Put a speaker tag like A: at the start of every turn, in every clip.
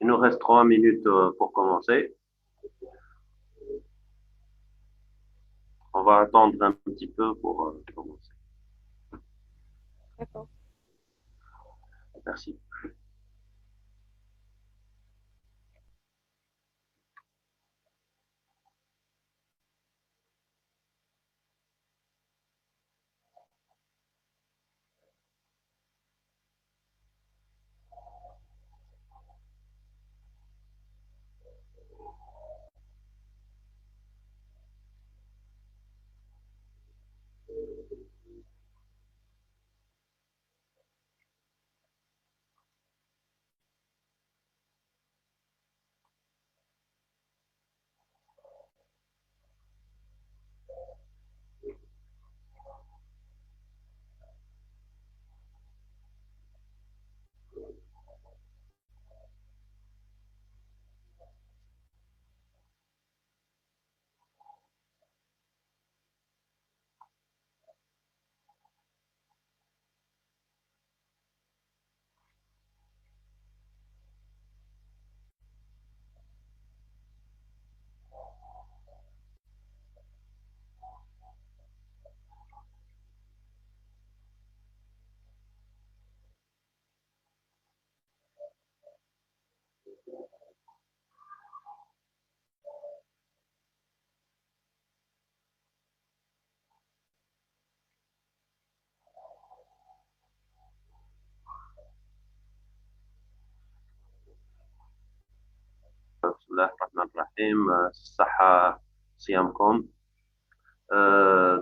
A: Il nous reste 3 minutes pour commencer. On va attendre un petit peu pour commencer.
B: D'accord.
A: Merci.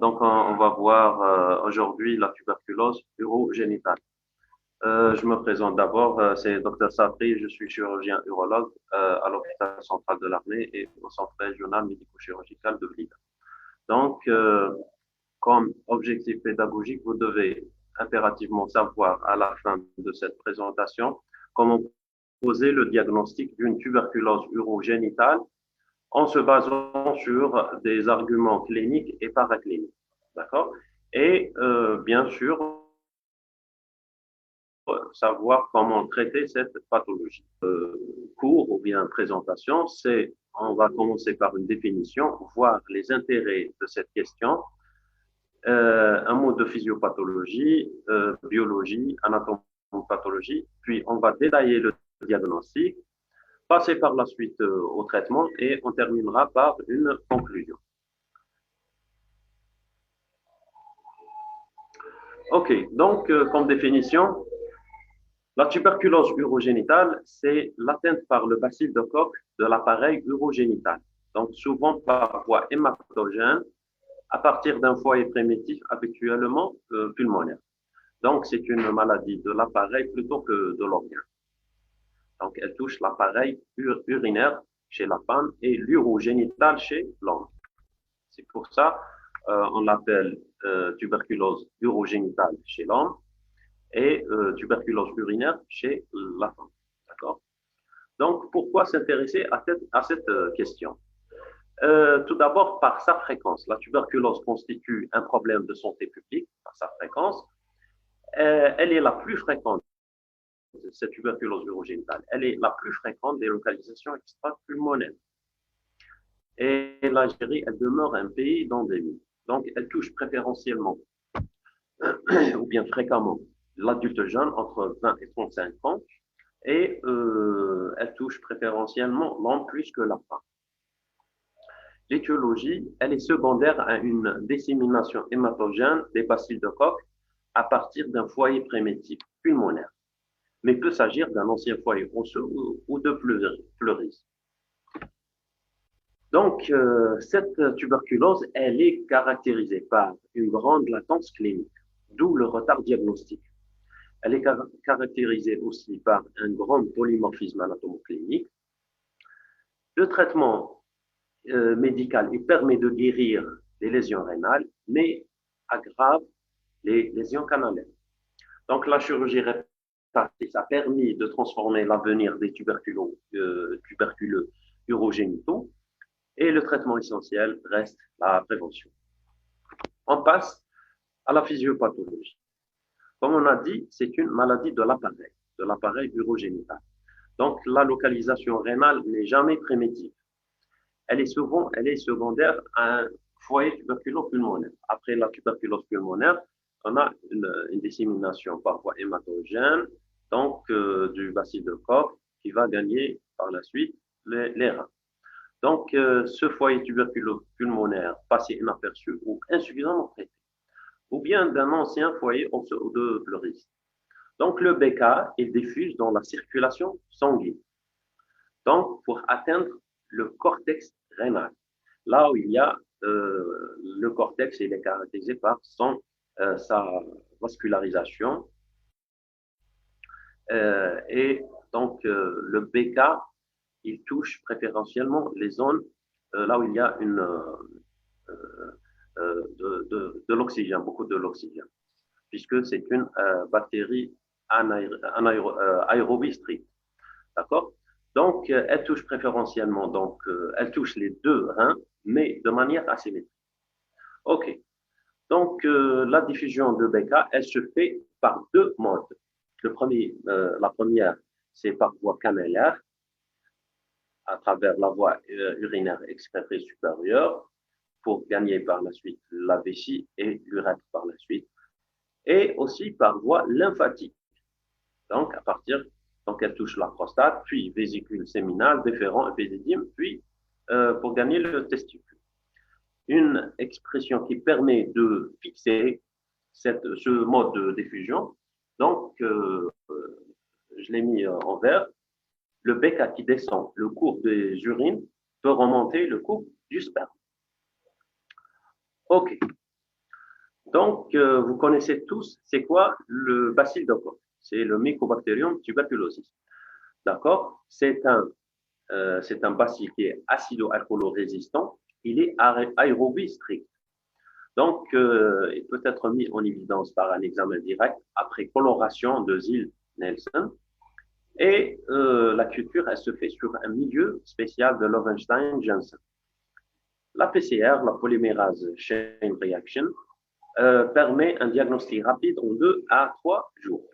A: Donc, on va voir aujourd'hui la tuberculose urogénitale. Je me présente d'abord, c'est Dr Sabri, je suis chirurgien urologue à l'hôpital central de l'armée et au centre régional médico-chirurgical de Blida. Donc, comme objectif pédagogique, vous devez impérativement savoir à la fin de cette présentation comment poser le diagnostic d'une tuberculose urogénitale en se basant sur des arguments cliniques et paracliniques. D'accord? Et bien sûr, savoir comment traiter cette pathologie. Cours ou bien présentation, c'est, on va commencer par une définition, voir les intérêts de cette question, un mot de physiopathologie, biologie, anatomopathologie, puis on va détailler le diagnostic, passer par la suite au traitement et on terminera par une conclusion. OK, donc comme définition, la tuberculose urogénitale, c'est l'atteinte par le bacille de Koch de l'appareil urogénital, donc souvent par voie hématogène à partir d'un foyer primitif habituellement pulmonaire. Donc c'est une maladie de l'appareil plutôt que de l'organe. Donc elle touche l'appareil urinaire chez la femme et l'urogénital chez l'homme. C'est pour ça on l'appelle tuberculose urogénitale chez l'homme et tuberculose urinaire chez la femme. D'accord? Donc, pourquoi s'intéresser à cette question? Tout d'abord, par sa fréquence. La tuberculose constitue un problème de santé publique par sa fréquence. Elle est la plus fréquente, cette tuberculose urogénitale, elle est la plus fréquente des localisations extrapulmonaires. Et l'Algérie, elle demeure un pays d'endémie. Donc, elle touche préférentiellement ou bien fréquemment l'adulte jeune entre 20 et 35 ans et elle touche préférentiellement l'homme plus que la femme. L'étiologie, elle est secondaire à une dissémination hématogène des bacilles de Koch à partir d'un foyer primitif pulmonaire, mais peut s'agir d'un ancien foyer osseux ou de pleurisme. Donc, cette tuberculose, elle est caractérisée par une grande latence clinique, d'où le retard diagnostique. Elle est caractérisée aussi par un grand polymorphisme anatomoclinique. Le traitement médical, il permet de guérir les lésions rénales, mais aggrave les lésions canalaires. Donc, la chirurgie répartie a permis de transformer l'avenir des tuberculeux urogénitaux et le traitement essentiel reste la prévention. On passe à la physiopathologie. Comme on a dit, c'est une maladie de l'appareil urogénital. Donc, la localisation rénale n'est jamais primitive. Elle est secondaire à un foyer tuberculo-pulmonaire. Après la tuberculose pulmonaire, on a une dissémination par voie hématogène, donc du bacille de Koch, qui va gagner par la suite les reins. Donc, ce foyer tuberculo-pulmonaire passé inaperçu ou insuffisamment traité, ou bien d'un ancien foyer de pleurisme. Donc, le BK, il diffuse dans la circulation sanguine. Donc, pour atteindre le cortex rénal, là où il y a le cortex, il est caractérisé par sa vascularisation. Et donc, le BK, il touche préférentiellement les zones là où il y a de l'oxygène, beaucoup de l'oxygène, puisque c'est une bactérie aérobie stricte. D'accord? Donc, elle touche préférentiellement, donc, elle touche les deux reins, mais de manière asymétrique. OK. Donc, la diffusion de BK, elle se fait par deux modes. La première, c'est par voie canalaire, à travers la voie urinaire excrétée supérieure, pour gagner par la suite la vessie et l'urètre par la suite, et aussi par voie lymphatique. Donc, donc elle touche la prostate, puis vésicule séminale, déférent, épidédyme, puis pour gagner le testicule. Une expression qui permet de fixer ce mode de diffusion. Donc, je l'ai mis en vert. Le bec qui descend le cours des urines peut remonter le cours du sperme. OK. Donc, vous connaissez tous, c'est quoi le bacille de Koch? C'est le Mycobacterium tuberculosis. D'accord? C'est un bacille qui est acido-alcoolo-résistant. Il est aérobie strict. Donc, il peut être mis en évidence par un examen direct après coloration de Zille-Nelson. Et la culture, elle se fait sur un milieu spécial de Lowenstein-Janssen. La PCR, la polymérase chain reaction, permet un diagnostic rapide en 2 à 3 jours.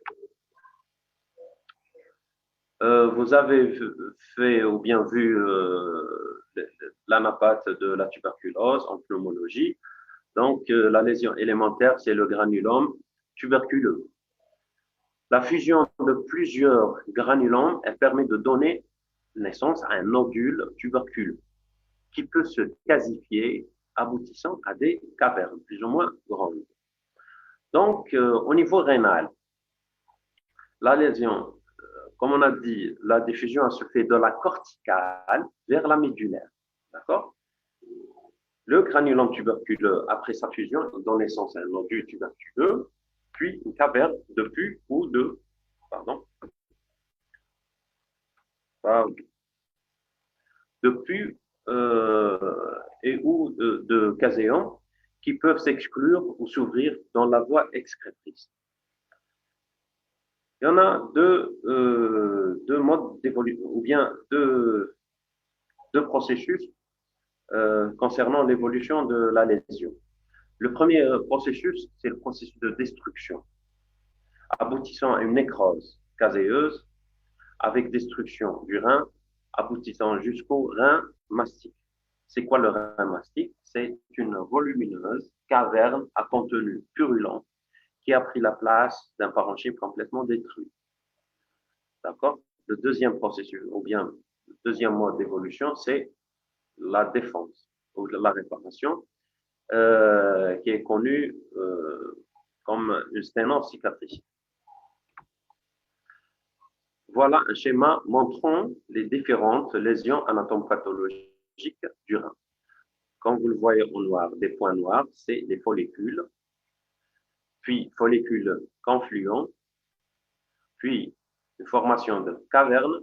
A: Vous avez fait ou bien vu l'anapathe de la tuberculose en pneumologie. Donc, la lésion élémentaire, c'est le granulome tuberculeux. La fusion de plusieurs granulomes, elle permet de donner naissance à un nodule tuberculeux qui peut se casifier, aboutissant à des cavernes plus ou moins grandes. Donc, au niveau rénal, la lésion, comme on a dit, la diffusion se fait de la corticale vers la médulaire. D'accord? Le granulome tuberculeux, après sa fusion, donne naissance à un nodule tuberculeux, puis une caverne de pus ou de, de pus et ou de caséons qui peuvent s'exclure ou s'ouvrir dans la voie excrétrice. Il y en a deux modes d'évolution, ou bien deux processus concernant l'évolution de la lésion. Le premier processus, c'est le processus de destruction, aboutissant à une nécrose caséeuse avec destruction du rein, aboutissant jusqu'au rein mastique. C'est quoi le rein mastique? C'est une volumineuse caverne à contenu purulent qui a pris la place d'un parenchyme complètement détruit. D'accord? Le deuxième processus, ou bien le deuxième mode d'évolution, c'est la défense ou la réparation, qui est connue comme une sténose cicatricielle. Voilà un schéma montrant les différentes lésions anatomopathologiques du rein. Comme vous le voyez en noir, des points noirs, c'est les follicules, puis follicules confluents, puis une formation de caverne,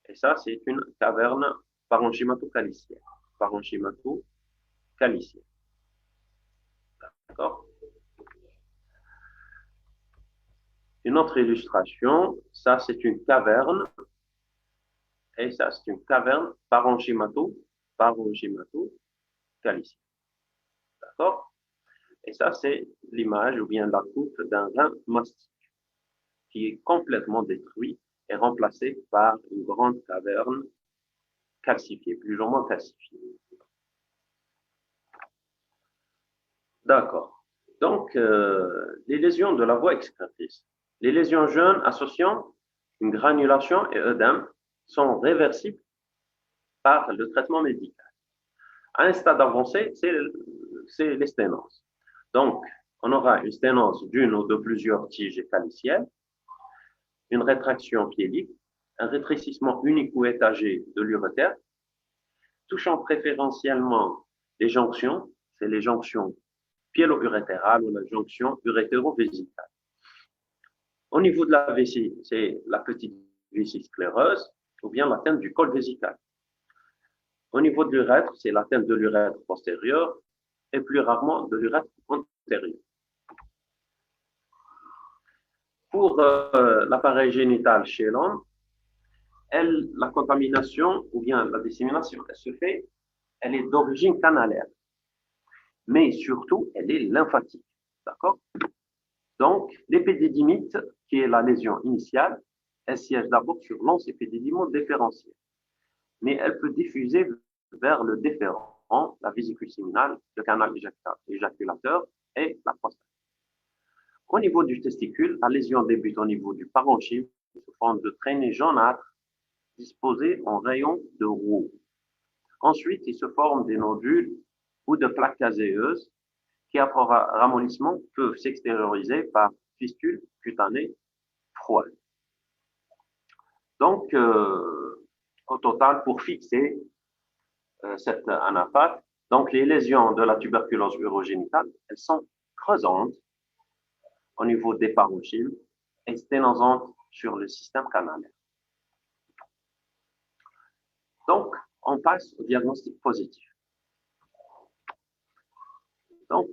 A: et ça, c'est une caverne parenchymato-caliciaire. Parenchymato-caliciaire. D'accord? Une autre illustration, ça, c'est une caverne, et ça, c'est une caverne parenchymato-caliciaire. D'accord? Et ça, c'est l'image ou bien la coupe d'un rein mastique qui est complètement détruit et remplacé par une grande caverne calcifiée, plus ou moins calcifiée. D'accord. Donc, les lésions de la voie excrétrice. Les lésions jeunes associant une granulation et œdème sont réversibles par le traitement médical. À un stade avancé, c'est les sténoses. Donc, on aura une sténose d'une ou de plusieurs tiges calicielles, une rétraction piélique, un rétrécissement unique ou étagé de l'urétère, touchant préférentiellement les jonctions, c'est les jonctions piélo-urétérales ou la jonction urétéro-vésicale. Au niveau de la vessie, c'est la petite vessie scléreuse ou bien l'atteinte du col vésical. Au niveau de l'urètre, c'est l'atteinte de l'urètre postérieur et plus rarement de l'urètre antérieur. Pour l'appareil génital chez l'homme, la contamination ou bien la dissémination, elle se fait, elle est d'origine canalaire, mais surtout, elle est lymphatique. D'accord? Donc, l'épidédymite, qui est la lésion initiale, elle siège d'abord sur l'once épidédymo différentiel, mais elle peut diffuser vers le déférent, la vésicule séminale, le canal éjaculateur et la prostate. Au niveau du testicule, la lésion débute au niveau du parenchyme sous forme de traînées jaunâtres disposées en rayons de roue. Ensuite, il se forme des nodules ou de plaques caséeuses qui, après ramollissement, peuvent s'extérioriser par fistules cutanées froides. Donc, au total, pour fixer cette anaphate, donc les lésions de la tuberculose urogénitale, elles sont creusantes au niveau des parenchymes et sténosantes sur le système canalaire. Donc, on passe au diagnostic positif. Donc,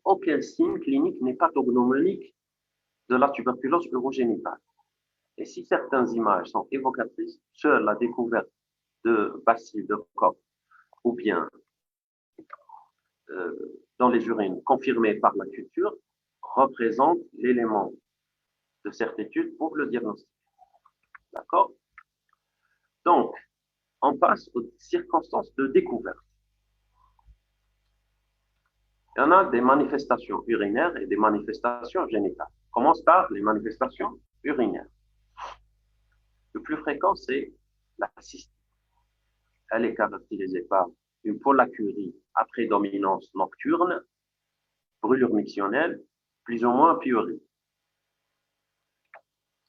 A: aucun signe clinique n'est pathognomonique de la tuberculose urogénitale. Et si certaines images sont évocatrices, seule la découverte de bacilles de Koch ou bien dans les urines confirmées par la culture représente l'élément de certitude pour le diagnostic. D'accord? Donc, on passe aux circonstances de découverte. Il y en a des manifestations urinaires et des manifestations génitales. On commence par les manifestations urinaires. Le plus fréquent, c'est la cystite. Elle est caractérisée par une pollacurie à prédominance nocturne, brûlure mictionnelle, plus ou moins pyurie.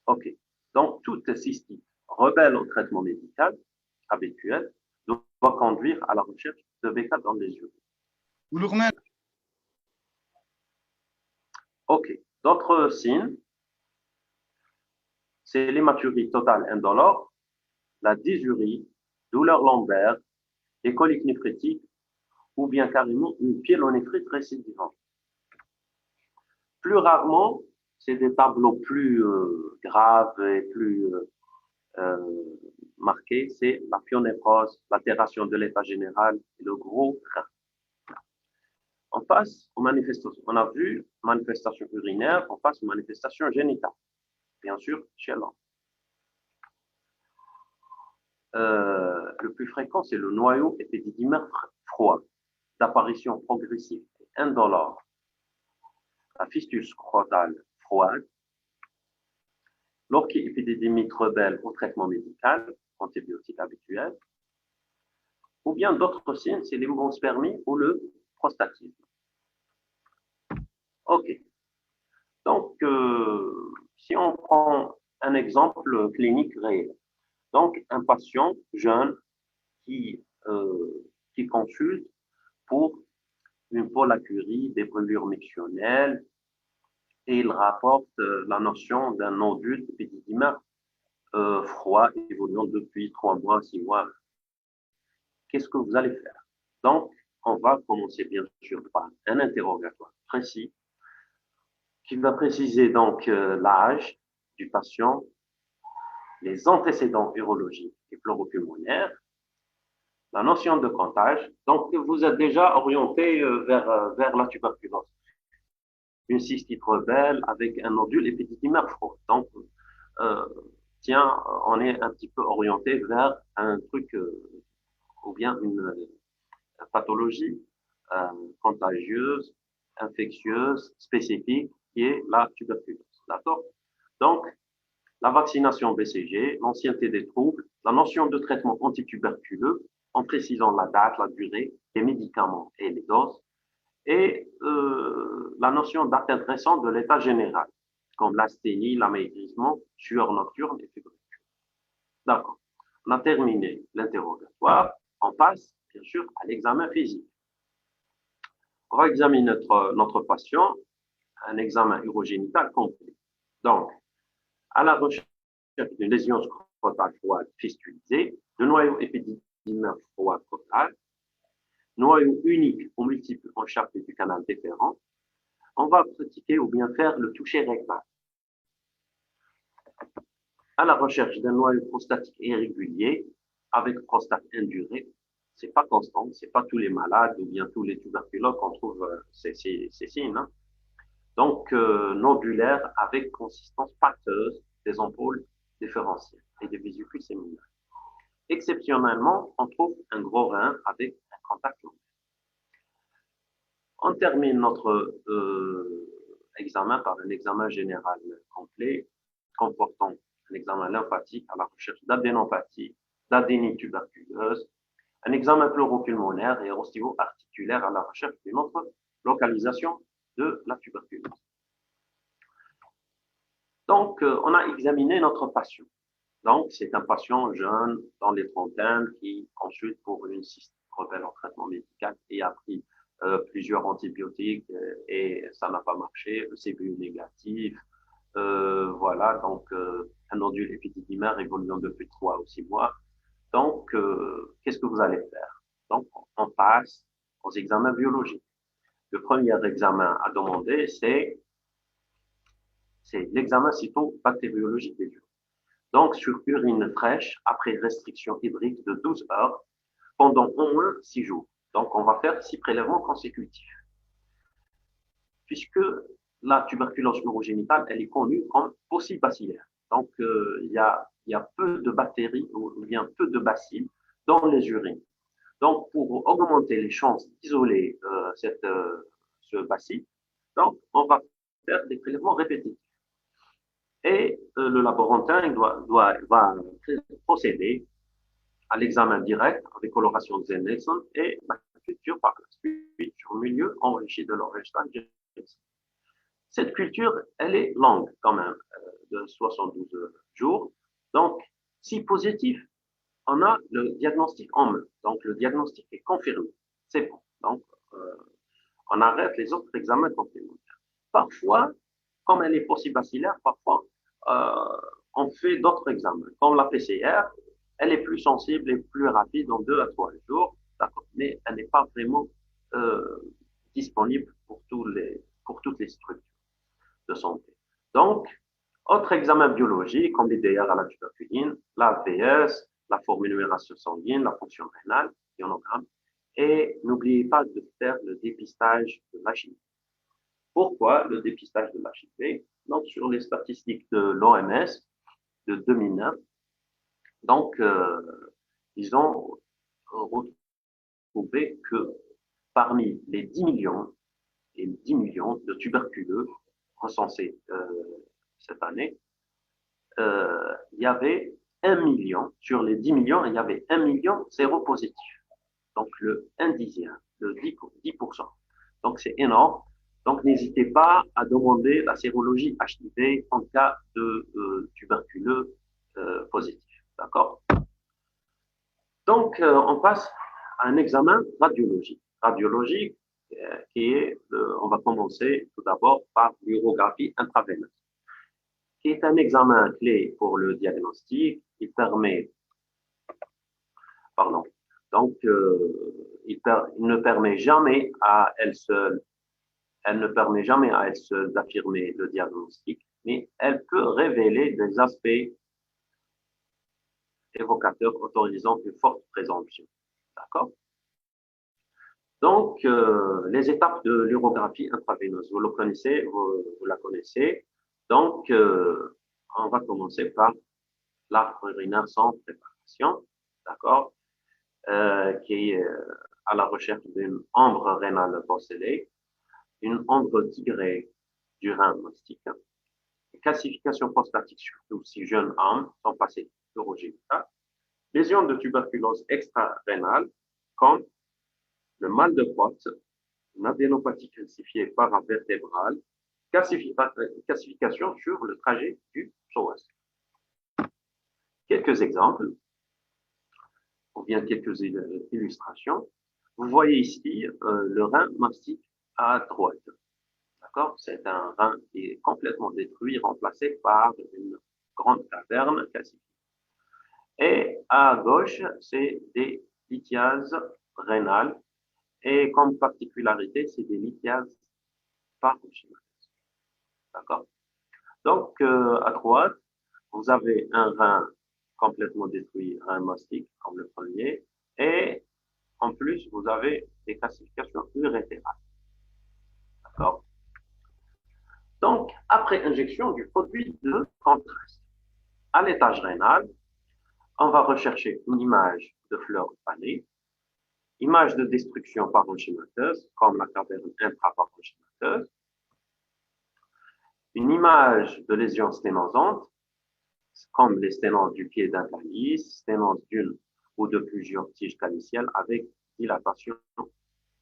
A: OK. Donc, toute cystite rebelle au traitement médical habituel doit conduire à la recherche de BK dans les urines. OK. D'autres signes, c'est l'hématurie totale indolore, la dysurie, douleur lombaire, les coliques néphrétiques ou bien carrément une pyélonéphrite récidivante. Plus rarement, c'est des tableaux plus graves et plus marqués, c'est la pyonévrose, l'altération de l'état général et le gros rein. On passe aux manifestations. On a vu manifestations urinaires, on passe aux manifestations génitales, bien sûr, chez l'homme. Le plus fréquent, c'est le noyau épididymère froid, d'apparition progressive et indolore. La fistule scrotale froide, l'orchiépidédymite rebelle au traitement médical, antibiotique habituel, ou bien d'autres signes, c'est l'hémospermie ou le prostatisme. OK. Donc, si on prend un exemple clinique réel, donc un patient jeune qui consulte pour une pollacurie, des brûlures mictionnelles, et il rapporte la notion d'un nodule épididymère froid évoluant depuis 3 mois, 6 mois. Qu'est-ce que vous allez faire? Donc, on va commencer bien sûr par un interrogatoire précis qui va préciser donc l'âge du patient, les antécédents urologiques et pleuropulmonaires, La notion de comptage, donc vous êtes déjà orienté vers la tuberculose. Une cystite rebelle avec un nodule épidémique froid. Donc, euh, tiens, on est un petit peu orienté vers un truc ou bien une pathologie euh, contagieuse, infectieuse, spécifique, qui est la tuberculose. D'accord? Donc, la vaccination BCG, l'ancienneté des troubles, la notion de traitement antituberculeux, en précisant la date, la durée, les médicaments et les doses, et la notion d'atteinte récente de l'état général, comme l'asthénie, l'amaigrissement, sueur nocturne et fébrile. D'accord. On a terminé l'interrogatoire. On passe, bien sûr, à l'examen physique. On va examiner notre patient, un examen urogénital complet. Donc, à la recherche d'une lésion scrotale froide fistulisée, de noyau épidémique froid scrotal, noyau unique ou multiple enchâssé du canal déférent, on va pratiquer ou bien faire le toucher rectal. À la recherche d'un noyau prostatique irrégulier avec prostate indurée, c'est pas constant, c'est pas tous les malades ou bien tous les tuberculeux qu'on trouve ces signes. Hein. Donc, nodulaire avec consistance pâteuse des ampoules différentielles et des vésicules séminaires. Exceptionnellement, on trouve un gros rein avec un contact long. On termine notre examen par un examen général complet, comportant un examen lymphatique à la recherche d'adénopathie, d'adénie tuberculeuse, un examen pleuropulmonaire et osteo-articulaire à la recherche d'une autre localisation de la tuberculose. Donc, on a examiné notre patient. Donc, c'est un patient jeune, dans les trentaines, qui consulte pour une cystite rebelle en traitement médical et a pris plusieurs antibiotiques et ça n'a pas marché, le CBU négatif, voilà, donc un nodule épidémique évoluant depuis 3 ou 6 mois. Donc, qu'est-ce que vous allez faire? Donc, on passe aux examens biologiques. Le premier examen à demander, c'est l'examen cytobactériologique des urines. Donc, sur urine fraîche, après restriction hydrique de 12 heures, pendant au moins 6 jours. Donc, on va faire 6 prélèvements consécutifs. Puisque la tuberculose urogénitale, elle est connue comme paucibacillaire. Donc, il y a peu de bactéries ou bien peu de bacilles dans les urines. Donc, pour augmenter les chances d'isoler ce bacille, donc, on va faire des prélèvements répétitifs. Et le laborantin va procéder à l'examen direct avec coloration de Zen-Nelson et la culture par la suite sur milieu enrichi de l'Orgestein. Cette culture, elle est longue quand même, de 72 jours. Donc, si positif, on a le diagnostic en main. Donc, le diagnostic est confirmé. C'est bon. Donc, on arrête les autres examens complémentaires. Parfois, comme elle est paucibacillaire, parfois, on fait d'autres examens, comme la PCR. Elle est plus sensible et plus rapide en 2 à 3 jours, mais elle n'est pas vraiment disponible pour toutes les structures de santé. Donc, autre examen biologique, comme l'IDR à la tuberculine, l'AVS, la formulération sanguine, la fonction rénale, ionogramme, et n'oubliez pas de faire le dépistage de l'HIV. Pourquoi le dépistage de l'HIV? Donc, sur les statistiques de l'OMS de 2009, donc, ils ont retrouvé que parmi les 10 millions et 10 millions de tuberculeux recensés cette année, il y avait 1 million, sur les 10 millions, il y avait 1 million séropositifs. Donc, le 1 dixième, le 10%. Donc, c'est énorme. Donc, n'hésitez pas à demander la sérologie HIV en cas de tuberculeux positif. D'accord? Donc, on passe à un examen radiologique. Radiologique, qui est, on va commencer tout d'abord par l'urographie intraveineuse, qui est un examen clé pour le diagnostic. Il permet, pardon, donc, il ne permet jamais à elle seule, elle ne permet jamais à elle seule d'affirmer le diagnostic, mais elle peut révéler des aspects évocateurs autorisant une forte présomption. D'accord? Donc, les étapes de l'urographie intraveineuse, vous le connaissez, vous la connaissez. Donc, on va commencer par l'arbre urinaire sans préparation, d'accord, qui est à la recherche d'une ambre rénale possédée, une ambre tigrée du rein mastic, calcification prostatique, surtout si jeunes hommes sont passés urogénitales, lésions de tuberculose extra-rénale, comme le mal de Potte, une adénopathie calcifiée paravertébrale, calcification sur le trajet du psoas. Quelques exemples, ou bien quelques illustrations. Vous voyez ici le rein mastic à droite. D'accord? C'est un rein qui est complètement détruit, remplacé par une grande caverne calcifiée. Et à gauche, c'est des lithiases rénales. Et comme particularité, c'est des lithiases parenchymateuses. D'accord? Donc, à droite, vous avez un rein complètement détruit, rein mastic, comme le premier. Et en plus, vous avez des calcifications urétérales. D'accord? Donc, après injection du produit de contraste, à l'étage rénal, on va rechercher une image de fleurs fanées, image de destruction parenchymateuse, comme la caverne intraparenchymateuse, une image de lésion sténosante, comme les sténoses du pied d'un calice, sténose d'une ou de plusieurs tiges calicielles avec dilatation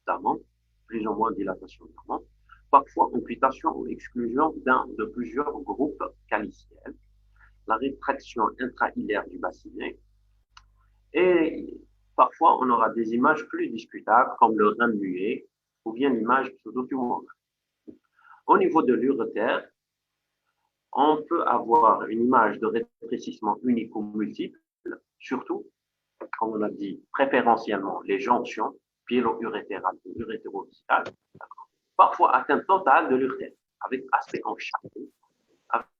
A: d'amont, plus ou moins dilatation d'amont, parfois amputation ou exclusion d'un de plusieurs groupes caliciels, la rétraction intra-hilaire du bassinet, et parfois on aura des images plus discutables comme le rein muet ou bien l'image pseudo-tumorale. Au niveau de l'urétère, on peut avoir une image de rétrécissement unique ou multiple, surtout, comme on a dit, préférentiellement les jonctions pyélo-urétérales ou urétéro-viscérales, parfois atteinte totale de l'urétère, avec aspect encharté,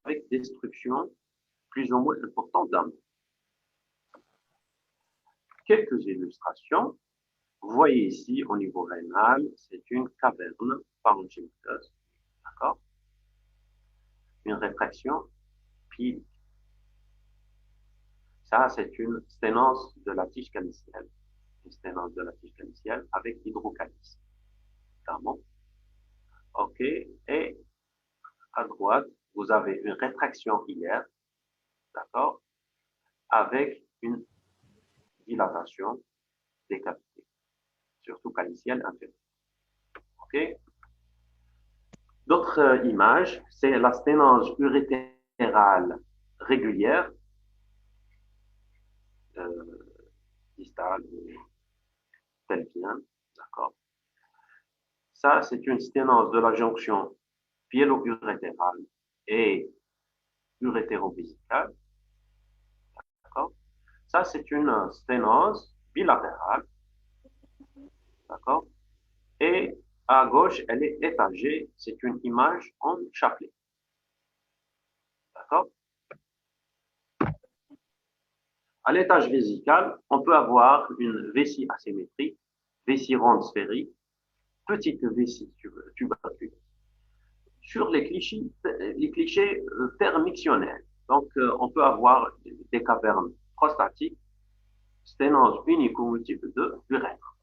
A: avec destruction plus ou moins importante d'âme. Quelques illustrations. Vous voyez ici, au niveau rénal, c'est une caverne parenchymateuse, d'accord? Une rétraction pyélique. Ça, c'est une sténose de la tige calicielle. Une sténose de la tige calicielle avec hydrocalice. Notamment. OK. Et à droite, vous avez une rétraction hilaire, d'accord? Avec une dilatation des cavités, surtout calicielle inférieure. OK? D'autres images, c'est la sténose urétérale régulière, distale ou pelvienne, d'accord? Ça, c'est une sténose de la jonction pyélo-urétérale et urétéro-vésicale, d'accord? Ça, c'est une sténose bilatérale, d'accord? Et à gauche, elle est étagée, c'est une image en chapelet, d'accord? À l'étage vésical, on peut avoir une vessie asymétrique, vessie ronde sphérique, petite vessie tuberculeuse. Sur les clichés permictionnels, donc on peut avoir des cavernes prostatiques, sténose unique ou multiple de l'urètre.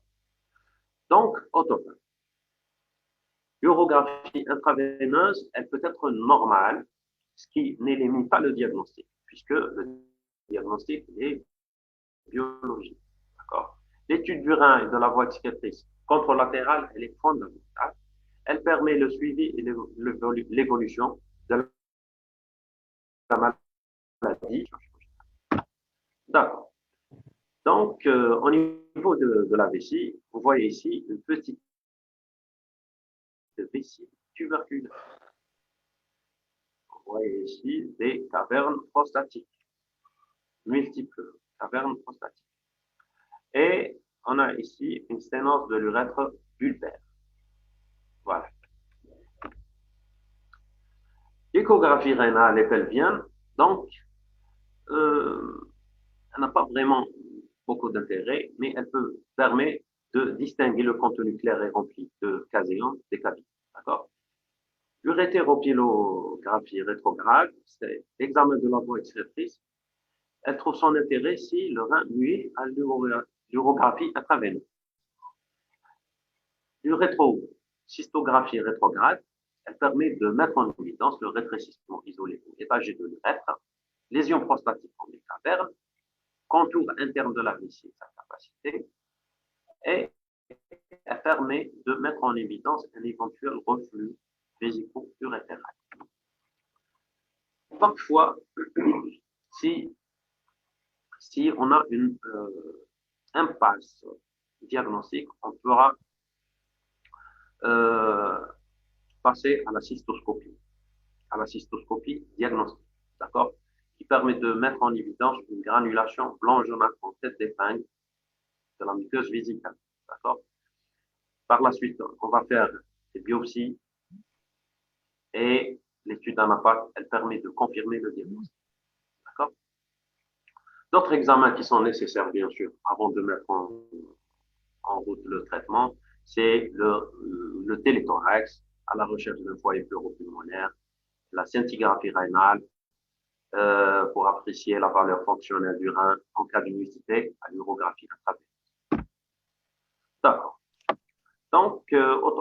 A: Donc, au total, l'urographie intraveineuse, elle peut être normale, ce qui n'élimine pas le diagnostic, puisque le diagnostic est biologique. D'accord? L'étude du rein et de la voie excicatrice contralatérale, elle est fondamentale. Elle permet le suivi et l'évolution de la maladie. D'accord. Donc, au niveau de la vessie, vous voyez ici une petite vessie tuberculeuse. Vous voyez ici des cavernes prostatiques, multiples cavernes prostatiques. Et on a ici une sténose de l'urètre bulbaire. Voilà. L'échographie rénale et pelvienne, donc, elle n'a pas vraiment beaucoup d'intérêt, mais elle permet de distinguer le contenu clair et rempli de caséons des cavités. D'accord? L'urétéropylographie rétrograde, c'est l'examen de la voie excrétrice. Elle trouve son intérêt si le rein nuit à l'urographie intraveineuse. L'urétrocystographie rétrograde, elle permet de mettre en évidence le rétrécissement isolé ou étagé de l'urètre, lésion prostatique en des cavernes, contour interne de la vessie et sa capacité, et elle permet de mettre en évidence un éventuel reflux vésico-urétéral. Parfois, si on a une impasse diagnostique, on pourra passer à la cystoscopie diagnostique, d'accord, qui permet de mettre en évidence une granulation blanc-jaunâtre en tête d'épingle de la muqueuse vésicale, d'accord. Par la suite, on va faire des biopsies et l'étude d'anapac, elle permet de confirmer le diagnostic, d'accord. D'autres examens qui sont nécessaires, bien sûr, avant de mettre en route le traitement, c'est le téléthorax à la recherche d'un foyer pleuropulmonaire, la scintigraphie rénale pour apprécier la valeur fonctionnelle du rein en cas d'unicité à l'urographie intraveineuse. D'accord. Donc, au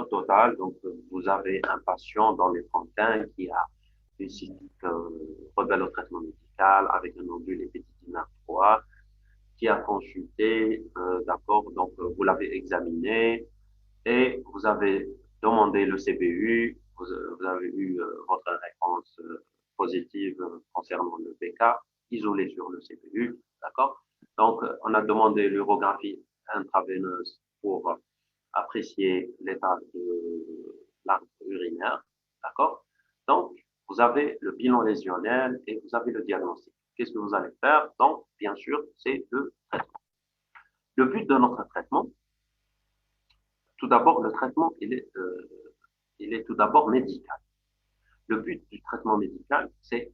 A: total, donc, vous avez un patient dans les trentaines qui a une cystite rebelle au traitement médical avec un nodule épididymère 3, qui a consulté, d'accord, donc vous l'avez examiné et vous avez demandé le CBU, vous avez eu votre réponse positive concernant le BK, isolé sur le CBU, d'accord. Donc, on a demandé l'urographie intraveineuse pour apprécier l'état de l'arbre urinaire, d'accord. Donc, vous avez le bilan lésionnel et vous avez le diagnostic. Qu'est-ce que vous allez faire? Donc, bien sûr, c'est le traitement. Le but de notre traitement, tout d'abord, le traitement, il est tout d'abord médical. Le but du traitement médical, c'est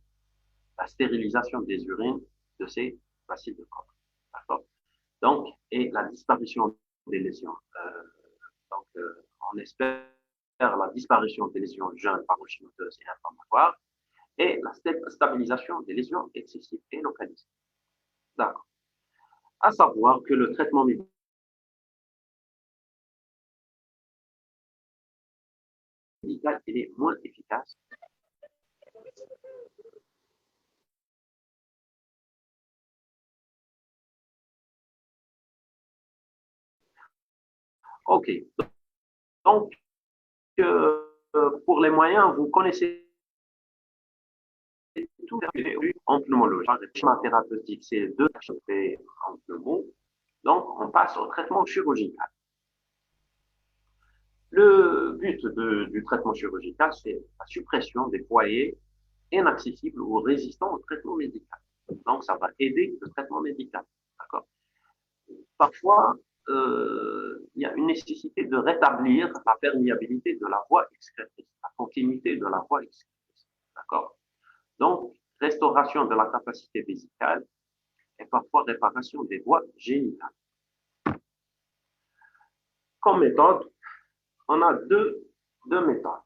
A: la stérilisation des urines de ces bacilles de corps. D'accord? Donc, et la disparition des lésions. Donc, on espère la disparition des lésions jeunes, parenchymateuses et inflammatoires, et la stabilisation des lésions excessives et localisées. D'accord. À savoir que le traitement médical il est moins efficace. OK. Donc, pour les moyens, vous connaissez tout en pneumologie. Le schéma thérapeutique, c'est 2 HP en pneumo. Donc, on passe au traitement chirurgical. Le but du traitement chirurgical, c'est la suppression des foyers inaccessibles ou résistants au traitement médical. Donc, ça va aider le traitement médical. D'accord. Parfois, il y a une nécessité de rétablir la perméabilité de la voie excrétrice, la continuité de la voie excrétrice. D'accord. Donc, restauration de la capacité vésicale et parfois réparation des voies génitales. Comme méthode, on a deux méthodes.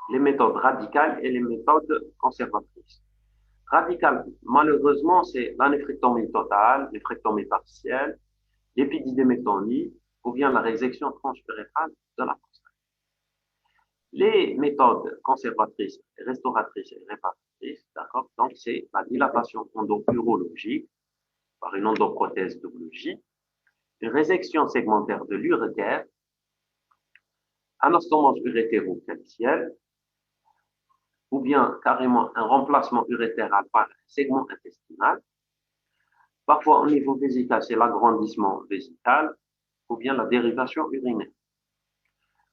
A: Les méthodes radicales et les méthodes conservatrices. Radicales, malheureusement, c'est la néphrectomie totale, néphrectomie partielle, l'épididémectomie ou bien la résection transurétrale de la prostate. Les méthodes conservatrices, restauratrices et réparatrices, d'accord, donc c'est la dilatation endourologique par une endoprothèse double J, une résection segmentaire de l'urétère, anastomose urétéro-calcielle, ou bien carrément un remplacement urétéral par un segment intestinal. Parfois, au niveau vésical, c'est l'agrandissement vésical ou bien la dérivation urinaire.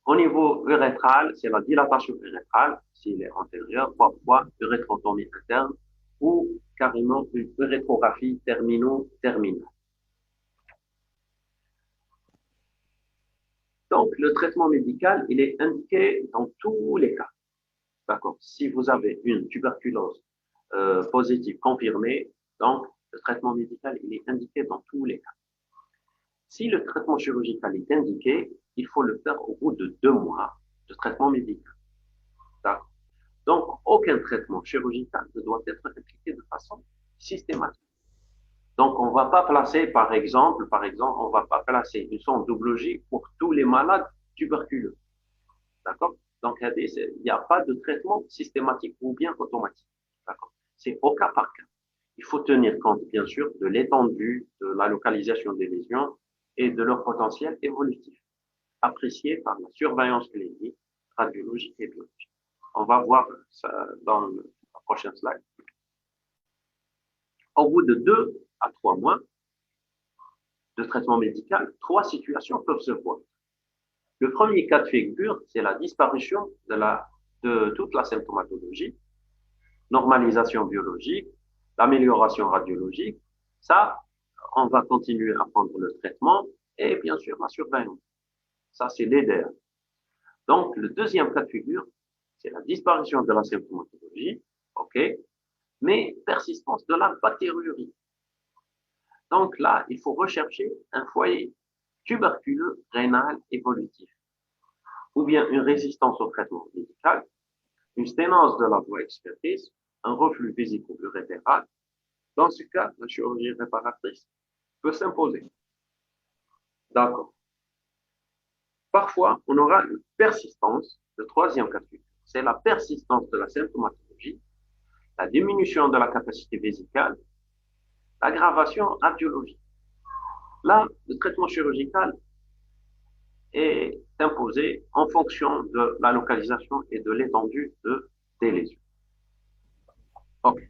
A: Au niveau urétral, c'est la dilatation urétrale, s'il est antérieur, parfois urétrotomie interne ou carrément une urétrographie termino-terminale. Donc, le traitement médical, il est indiqué dans tous les cas. D'accord. Si vous avez une tuberculose positive confirmée, donc Le traitement médical, il est indiqué dans tous les cas. Si le traitement chirurgical est indiqué, il faut le faire au bout de 2 mois de traitement médical. D'accord. Donc, aucun traitement chirurgical ne doit être appliqué de façon systématique. Donc, on ne va pas placer, par exemple, on ne va pas placer une sonde double J pour tous les malades tuberculeux. D'accord? Donc, il n'y a pas de traitement systématique ou bien automatique. D'accord? C'est au cas par cas. Il faut tenir compte, bien sûr, de l'étendue, de la localisation des lésions et de leur potentiel évolutif, apprécié par la surveillance clinique, radiologique et biologique. On va voir ça dans la prochaine slide. Au bout de 2 à 3 mois de traitement médical, 3 situations peuvent se voir. Le premier cas de figure, c'est la disparition de toute la symptomatologie, normalisation biologique, l'amélioration radiologique. Ça, on va continuer à prendre le traitement et bien sûr la surveillance. Ça, c'est l'EDR. Donc, le deuxième cas de figure, c'est la disparition de la symptomatologie, OK, mais persistance de la bactériurie. Donc là, il faut rechercher un foyer tuberculeux rénal évolutif, ou bien une résistance au traitement médical, une sténose de la voie excrétrice, un reflux vésico-urétéral. Dans ce cas, la chirurgie réparatrice peut s'imposer. D'accord. Parfois, on aura une persistance, le troisième cas de figure. C'est la persistance de la symptomatologie, la diminution de la capacité vésicale, l'aggravation radiologique. Là, le traitement chirurgical est imposé en fonction de la localisation et de l'étendue des lésions. Okay.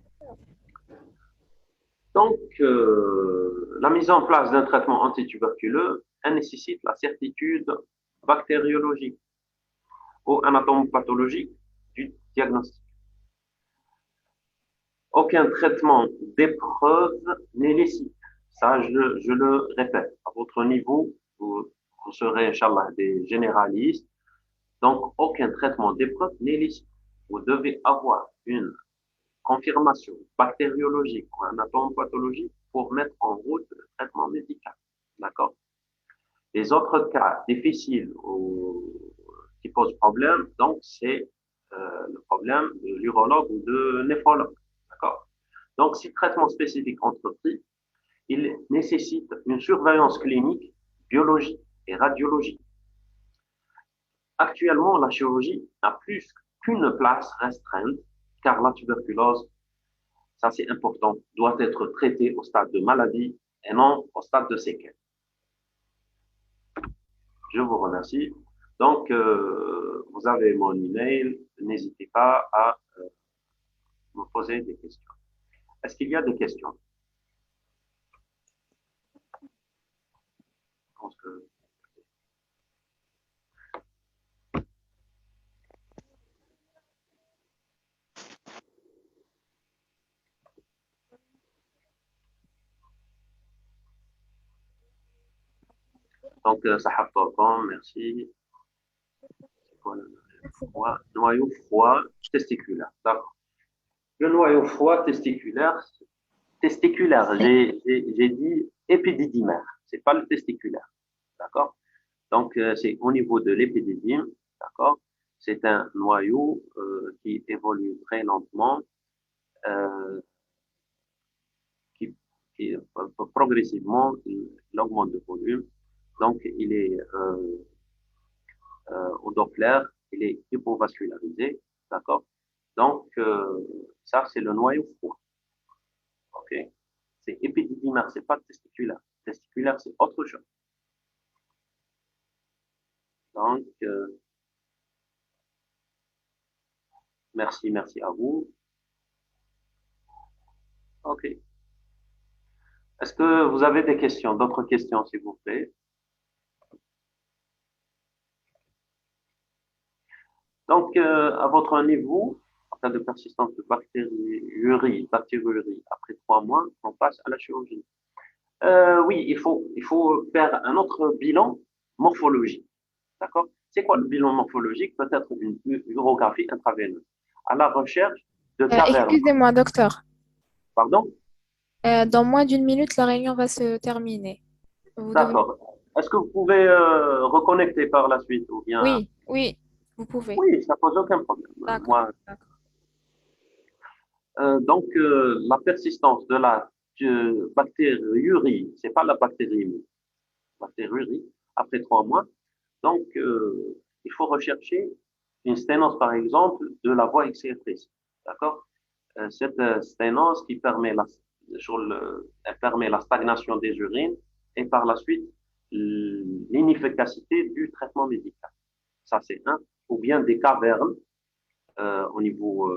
A: Donc, la mise en place d'un traitement antituberculeux nécessite la certitude bactériologique ou anatomopathologique du diagnostic. Aucun traitement d'épreuve n'est licite. Ça, je le répète. À votre niveau, vous serez, Inch'Allah, des généralistes. Donc, aucun traitement d'épreuve n'est licite. Vous devez avoir une confirmation bactériologique ou anatomopathologique pour mettre en route le traitement médical. D'accord? Les autres cas difficiles ou qui posent problème, donc c'est le problème de l'urologue ou de néphrologue. D'accord? Donc, si traitement spécifique entrepris, il nécessite une surveillance clinique, biologique et radiologique. Actuellement, la chirurgie n'a plus qu'une place restreinte, car la tuberculose, ça c'est important, doit être traitée au stade de maladie et non au stade de séquelles. Je vous remercie. Donc, vous avez mon email. N'hésitez pas à me poser des questions. Est-ce qu'il y a des questions? Je pense que... Donc, Sahab Torkom, merci. C'est quoi le noyau froid testiculaire? D'accord. Le noyau froid testiculaire, j'ai dit épididymaire, c'est pas le testiculaire, d'accord? Donc, c'est au niveau de l'épididyme, d'accord? C'est un noyau qui évolue très lentement, qui, qui progressivement, il augmente de volume. Donc, il est au Doppler, il est hypovascularisé, d'accord? Donc, ça, c'est le noyau froid. OK? C'est épididymaire, c'est pas testiculaire. Testiculaire, c'est autre chose. Donc, merci à vous. OK. Est-ce que vous avez des questions, d'autres questions, s'il vous plaît? Donc, à votre niveau, en cas de persistance de bactériurie après 3 mois, on passe à la chirurgie. Oui, il faut faire un autre bilan morphologique. D'accord? C'est quoi le bilan morphologique? Peut-être une urographie intraveineuse. À la recherche de cavernes.
B: Excusez-moi, docteur.
A: Pardon?
B: Dans moins d'une minute, la réunion va se terminer. Vous devez...
A: D'accord. Est-ce que vous pouvez reconnecter par la suite ou bien...
B: Oui, oui, vous pouvez.
A: Oui, ça pose aucun problème.
B: D'accord,
A: Moi,
B: d'accord.
A: donc, la persistance de la bactériurie, c'est pas la bactérie, bactériurie, après 3 mois. Donc, il faut rechercher une sténose, par exemple, de la voie exécrétrice. D'accord? Cette sténose qui permet elle permet la stagnation des urines et par la suite l'inefficacité du traitement médical. Ça, c'est un. Ou bien des cavernes au niveau